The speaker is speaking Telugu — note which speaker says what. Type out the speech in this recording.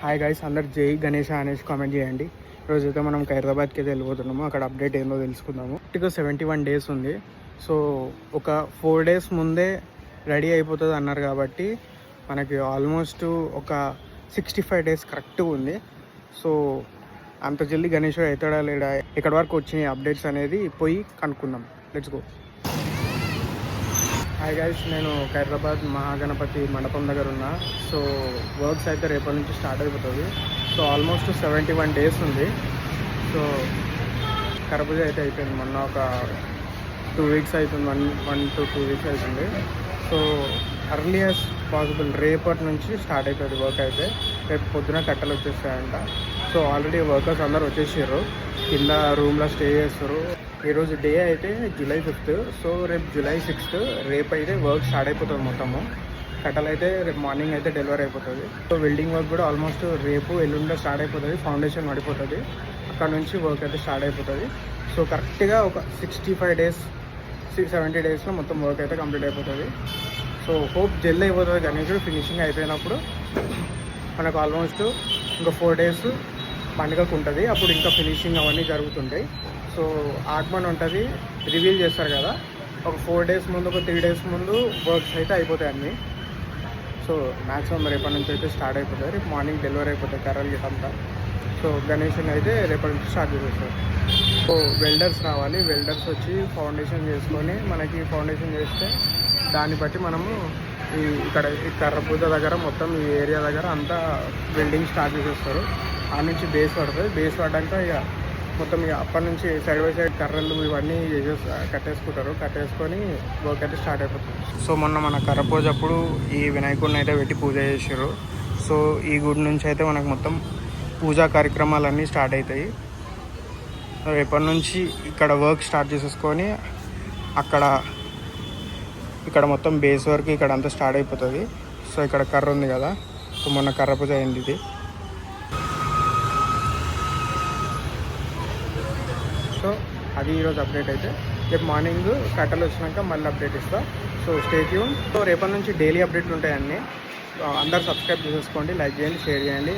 Speaker 1: హాయ్ గైస్, అందరు జై గణేష్ అనేసి కామెంట్ చేయండి. ఈరోజు అయితే మనం ఖైరతాబాద్కి అయితే వెళ్ళిపోతున్నాము. అక్కడ అప్డేట్ ఏందో తెలుసుకుందాము. ఇక 71 days ఉంది. సో ఒక 4 days ముందే రెడీ అయిపోతుంది అన్నారు కాబట్టి మనకి ఆల్మోస్ట్ ఒక 65 days కరెక్ట్గా ఉంది. సో అంత జల్దీ గణేష్ అవుతాడా లేడా, ఎక్కడి వరకు వచ్చిన అప్డేట్స్ అనేది పోయి కనుక్కుందాం. Let's go. హాయ్ గైస్, నేను ఖైరతాబాద్ మహాగణపతి మండపం దగ్గర ఉన్నా. సో వర్క్స్ అయితే రేపటి నుంచి స్టార్ట్ అయిపోతుంది. సో ఆల్మోస్ట్ 71 days ఉంది. సో కరపూజ అయితే అయిపోయింది. మొన్న ఒక 2 weeks అవుతుంది, 1 to 2 weeks అవుతుంది. సో అర్లియస్ట్ పాసిబుల్ రేపటి నుంచి స్టార్ట్ అవుతుంది వర్క్ అయితే. రేపు పొద్దున కట్టలు వచ్చేస్తాయంట. సో ఆల్రెడీ వర్కర్స్ అందరు వచ్చేసారు, కింద రూమ్లో స్టే చేస్తారు. ఈరోజు డే అయితే July 5th. సో రేపు July 6th రేపు అయితే వర్క్ స్టార్ట్ అయిపోతుంది. మొత్తము కట్టలు అయితే రేపు మార్నింగ్ అయితే డెలివరీ అయిపోతుంది. సో వెల్డింగ్ వర్క్ కూడా ఆల్మోస్ట్ రేపు ఎల్లుండిలో స్టార్ట్ అయిపోతుంది. ఫౌండేషన్ పడిపోతుంది, అక్కడ నుంచి వర్క్ అయితే స్టార్ట్ అయిపోతుంది. సో కరెక్ట్గా ఒక 65 days 70 daysలో మొత్తం వర్క్ అయితే కంప్లీట్ అయిపోతుంది. సో హోప్ జల్దీ అయిపోతుంది. గణేష్ ఫినిషింగ్ అయిపోయినప్పుడు మనకు ఆల్మోస్ట్ ఇంకా 4 days పండుగకు ఉంటుంది. అప్పుడు ఇంకా ఫినిషింగ్ అవన్నీ జరుగుతుంటాయి. సో ఆగమన్ ఉంటుంది, రివీల్ చేస్తారు కదా, ఒక 4 days ముందు, ఒక 3 days ముందు వర్క్స్ అయితే అయిపోతాయి అన్నీ. సో మ్యాక్సిమం రేపటి నుంచి అయితే స్టార్ట్ అయిపోతుంది. రేపు మార్నింగ్ డెలివరీ అయిపోతుంది కర్రలు గిట్టంతా. సో గణేషన్ అయితే రేపటి నుంచి స్టార్ట్ చేసేస్తారు. సో వెల్డర్స్ రావాలి, వెల్డర్స్ వచ్చి ఫౌండేషన్ చేసుకొని మనకి ఫౌండేషన్ చేస్తే దాన్ని బట్టి మనము ఇక్కడ ఈ కర్ర పూజ దగ్గర మొత్తం ఈ ఏరియా దగ్గర అంతా వెల్డింగ్ స్టార్ట్ చేసేస్తారు. ఆ నుంచి బేస్ పడుతుంది. బేస్ పడ్డాక ఇక మొత్తం ఇక అప్పటి నుంచి సైడ్ బై సైడ్ కర్రలు ఇవన్నీ కట్టేసుకుంటారు. కట్టేసుకొని వర్క్ అయితే స్టార్ట్ అయిపోతుంది. సో మొన్న మన కర్ర పూజ అప్పుడు ఈ వినాయకుడిని అయితే పెట్టి పూజ చేసారు. సో ఈ గుడి నుంచి అయితే మనకు మొత్తం పూజా కార్యక్రమాలన్నీ స్టార్ట్ అవుతాయి. రేపటి నుంచి ఇక్కడ వర్క్ స్టార్ట్ చేసేసుకొని ఇక్కడ మొత్తం బేస్ వరకు ఇక్కడ అంతా స్టార్ట్ అయిపోతుంది. సో ఇక్కడ కర్ర ఉంది కదా, సో మొన్న కర్ర పూజ అయింది ఇది. సో అది ఈరోజు అప్డేట్ అయితే. రేపు మార్నింగ్ కట్టలు వచ్చినాక మళ్ళీ అప్డేట్ ఇస్తా. So stay tune. సో రేపటి నుంచి డైలీ అప్డేట్లు ఉంటాయి అన్నీ. అందరు సబ్స్క్రైబ్ చేసేసుకోండి, లైక్ చేయండి, షేర్ చేయండి.